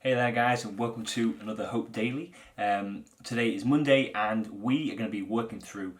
Hey there guys, and welcome to another Hope Daily. Today is Monday and we are going to be working through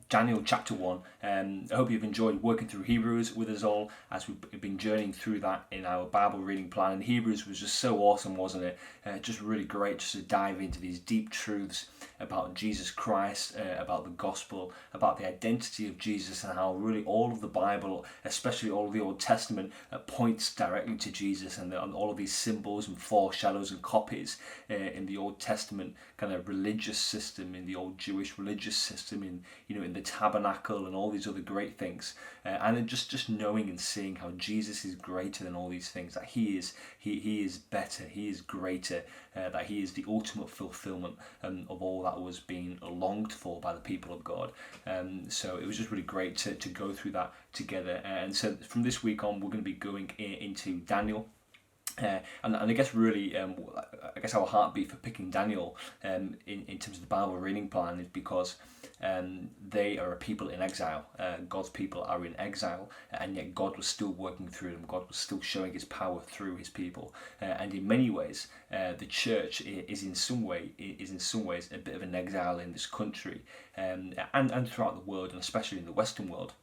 Daniel chapter 1. I hope you've enjoyed working through Hebrews with us all as we've been journeying through that in our Bible reading plan. And Hebrews was just so awesome, wasn't it? Just really great just to dive into these deep truths about Jesus Christ, about the gospel, about the identity of Jesus, and how really all of the Bible, especially all of the Old Testament, points directly to Jesus, and all of these symbols and foreshadows and copies in the Old Testament kind of religious system, in the old Jewish religious system, in the tabernacle and all these other great things, and then just knowing and seeing how Jesus is greater than all these things, that he is better, he is greater, that he is the ultimate fulfillment of all that was being longed for by the people of God. So it was just really great to go through that together. And so from this week on, we're going to be going into Daniel. And I guess really, I guess our heartbeat for picking Daniel in terms of the Bible reading plan is because they are a people in exile. God's people are in exile, and yet God was still working through them. God was still showing his power through his people. And in many ways, the church is in some ways a bit of an exile in this country, and throughout the world, and especially in the Western world,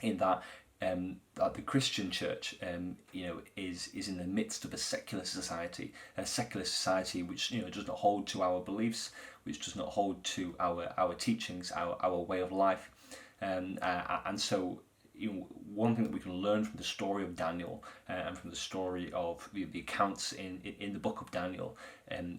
in that the Christian church, is in the midst of a secular society which does not hold to our beliefs, which does not hold to our teachings, our way of life, and so one thing that we can learn from the story of Daniel and from the story of the accounts in the book of Daniel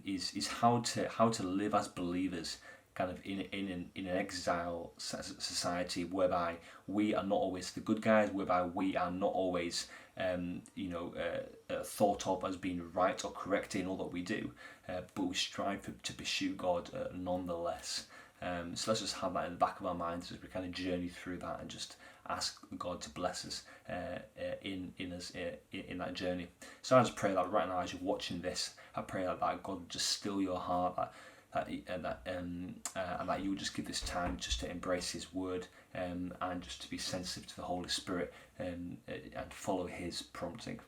is how to live as believers, kind of in an exile society, whereby we are not always the good guys, whereby we are not always thought of as being right or correct in all that we do, but we strive to pursue God nonetheless. So let's just have that in the back of our minds as we kind of journey through that, and just ask God to bless us in that journey. So I just pray that right now as you're watching this, I pray that God will just still your heart, and that you would just give this time just to embrace his word, and just to be sensitive to the Holy Spirit, and follow his prompting.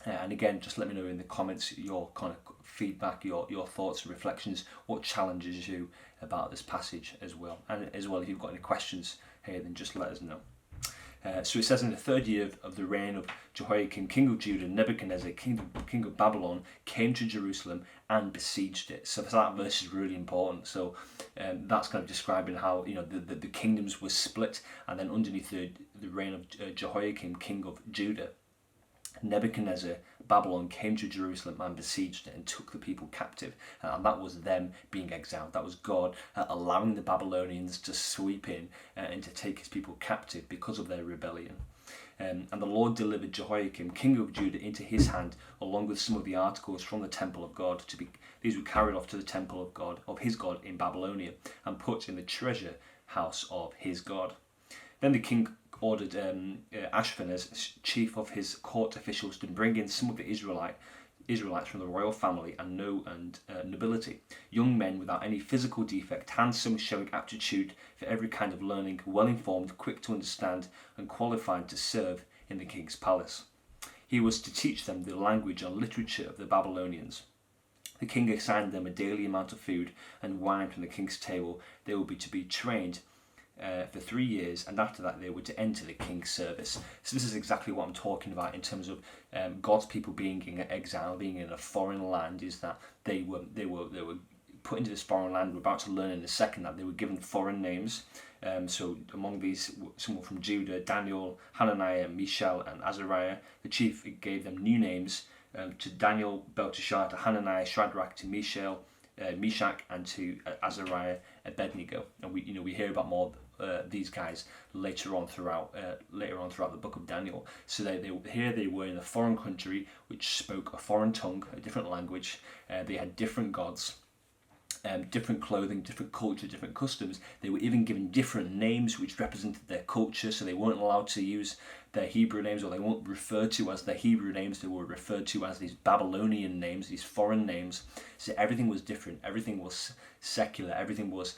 And again, just let me know in the comments your kind of feedback, your thoughts and reflections, what challenges you about this passage as well. And as well, if you've got any questions here, then just let us know. So it says, in the third year of the reign of Jehoiakim, king of Judah, Nebuchadnezzar, king of Babylon, came to Jerusalem and besieged it. So that verse is really important. So that's kind of describing how the kingdoms were split, and then underneath the reign of Jehoiakim, king of Judah, Nebuchadnezzar, Babylon came to Jerusalem and besieged it and took the people captive. And that was them being exiled. That was God allowing the Babylonians to sweep in and to take his people captive because of their rebellion. And the Lord delivered Jehoiakim, king of Judah, into his hand, along with some of the articles from the temple of God. These were carried off to the temple of God, of his God in Babylonia, and put in the treasure house of his God. Then the king ordered Ashpenaz, chief of his court officials, to bring in some of the Israelites from the royal family and nobility, young men without any physical defect, handsome, showing aptitude for every kind of learning, well-informed, quick to understand, and qualified to serve in the king's palace. He was to teach them the language and literature of the Babylonians. The king assigned them a daily amount of food and wine from the king's table. They will be to be trained for 3 years, and after that they were to enter the king's service. So this is exactly what I'm talking about in terms of God's people being in exile, being in a foreign land, is that they were put into this foreign land. We're about to learn in a second that they were given foreign names. So among these, someone from Judah, Daniel, Hananiah, Mishael, and Azariah. The chief gave them new names, to Daniel, Belteshazzar, to Hananiah, Shadrach, to Mishael, Meshach, and to Azariah, Abednego. And we hear about more these guys later on throughout the book of Daniel. So they were in a foreign country which spoke a foreign tongue, a different language. They had different gods, different clothing, different culture, different customs. They were even given different names which represented their culture, so they weren't allowed to use their Hebrew names, or they weren't referred to as their Hebrew names. They were referred to as these Babylonian names, these foreign names. So everything was different. Everything was secular. Everything was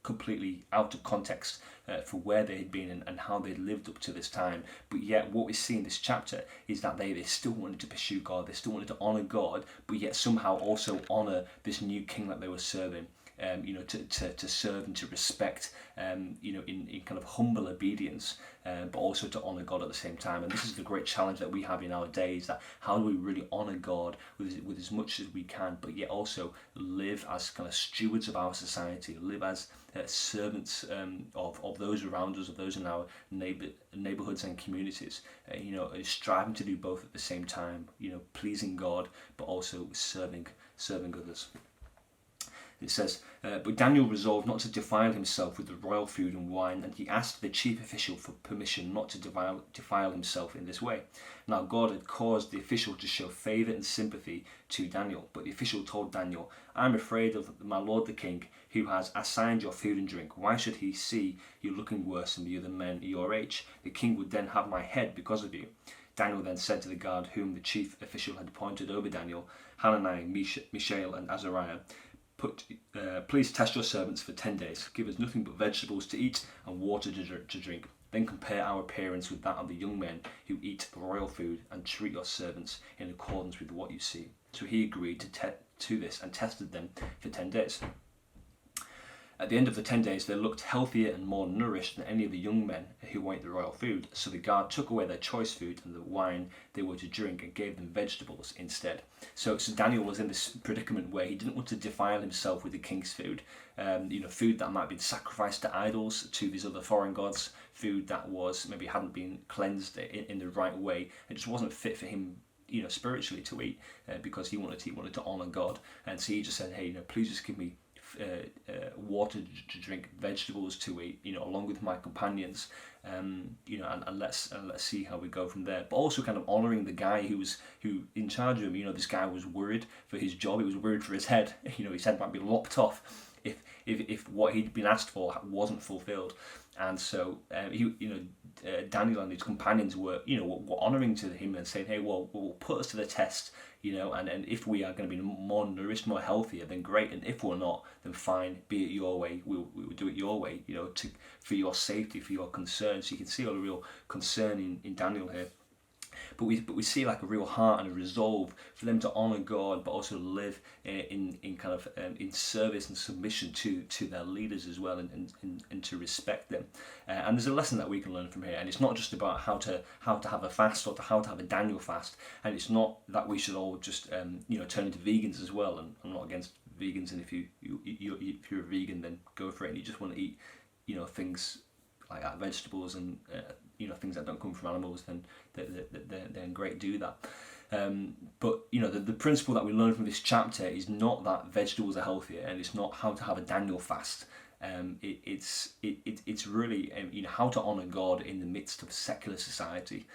completely out of context for where they had been and how they'd lived up to this time. But yet what we see in this chapter is that they still wanted to pursue God, they still wanted to honour God, but yet somehow also honour this new king that they were serving. To serve and to respect, in kind of humble obedience, but also to honour God at the same time. And this is the great challenge that we have in our days, that how do we really honour God with as much as we can, but yet also live as kind of stewards of our society, live as servants of those around us, of those in our neighbourhoods and communities, striving to do both at the same time, pleasing God, but also serving others. It says, but Daniel resolved not to defile himself with the royal food and wine, and he asked the chief official for permission not to defile himself in this way. Now God had caused the official to show favour and sympathy to Daniel, but the official told Daniel, I am afraid of my lord the king, who has assigned your food and drink. Why should he see you looking worse than the other men your age? The king would then have my head because of you. Daniel then said to the guard whom the chief official had appointed over Daniel, Hananiah, Mishael and Azariah, please test your servants for 10 days. Give us nothing but vegetables to eat and water to drink. Then compare our appearance with that of the young men who eat royal food, and treat your servants in accordance with what you see. So he agreed to this and tested them for 10 days. At the end of the 10 days, they looked healthier and more nourished than any of the young men who ate the royal food. So the guard took away their choice food and the wine they were to drink and gave them vegetables instead. So Daniel was in this predicament where he didn't want to defile himself with the king's food. Food that might have been sacrificed to idols, to these other foreign gods, food that was maybe hadn't been cleansed in the right way. It just wasn't fit for him, spiritually to eat, because he wanted to honour God. And so he just said, hey, please just give me water to drink, vegetables to eat, along with my companions, and let's see how we go from there. But also kind of honouring the guy who in charge of him. This guy was worried for his job. He was worried for his head. His head might be lopped off if what he'd been asked for wasn't fulfilled. And so Daniel and his companions were honouring to him and saying, hey, well, put us to the test, and if we are going to be more nourished, more healthier, then great, and if we're not, then fine, be it your way, we'll do it your way, for your safety, for your concern. So you can see all the real concern in Daniel here. But we see like a real heart and a resolve for them to honour God, but also live in service and submission to their leaders as well, and to respect them. And there's a lesson that we can learn from here. And it's not just about how to have a fast or how to have a Daniel fast. And it's not that we should all just turn into vegans as well. And I'm not against vegans. And if you're a vegan, then go for it. And you just want to eat things like that, vegetables and things that don't come from animals, then then great, do that. But the principle that we learn from this chapter is not that vegetables are healthier, and it's not how to have a Daniel fast. It's really how to honour God in the midst of secular society.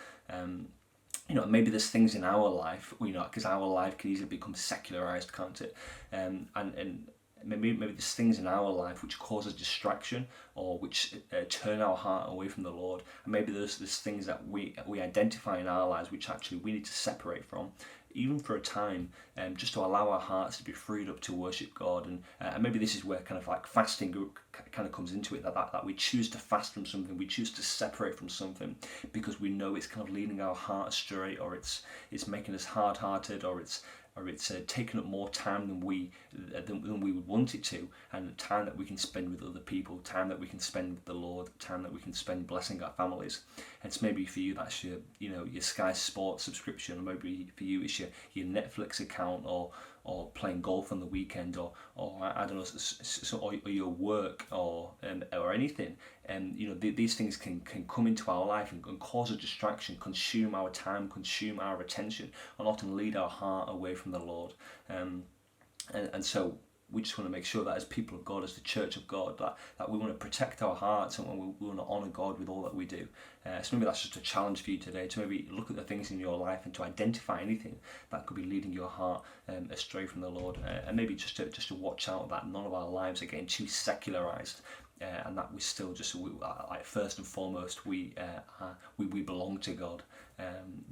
Maybe there's things in our life, because our life can easily become secularized, can't it? And maybe there's things in our life which cause us distraction, or which turn our heart away from the Lord. And maybe there's things that we identify in our lives which actually we need to separate from, even for a time, just to allow our hearts to be freed up to worship God. And maybe this is where kind of like fasting kind of comes into it, that we choose to fast from something, we choose to separate from something because we know it's kind of leading our heart astray, or it's making us hard-hearted, or it's taking up more time than we would want it to, and time that we can spend with other people, time that we can spend with the Lord, time that we can spend blessing our families. And it's maybe for you that's your Sky Sports subscription, or maybe for you it's your Netflix account, or playing golf on the weekend, or I don't know, or your work, or anything. And these things can come into our life and cause a distraction, consume our time, consume our attention, and often lead our heart away from the Lord. And so we just want to make sure that as people of God, as the church of God, that we want to protect our hearts, and we want to honour God with all that we do. So maybe that's just a challenge for you today, to maybe look at the things in your life and to identify anything that could be leading your heart astray from the Lord, and maybe just to watch out that none of our lives are getting too secularized, and that we still just like first and foremost we belong to God.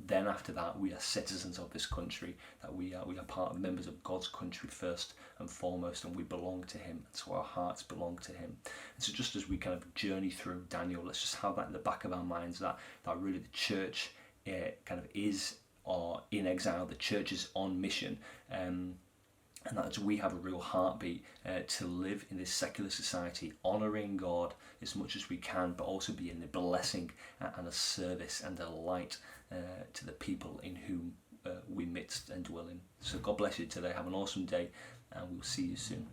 Then after that we are citizens of this country, that we are part members of God's country first and foremost, and we belong to Him, and so our hearts belong to Him. And so just as we kind of journey through Daniel, let's just have that in the back of our minds, that really the church kind of is in exile, the church is on mission, and that we have a real heartbeat to live in this secular society, honouring God as much as we can, but also being a blessing and a service and a light to the people in whom we midst and dwell in. So God bless you today. Have an awesome day, and we'll see you soon.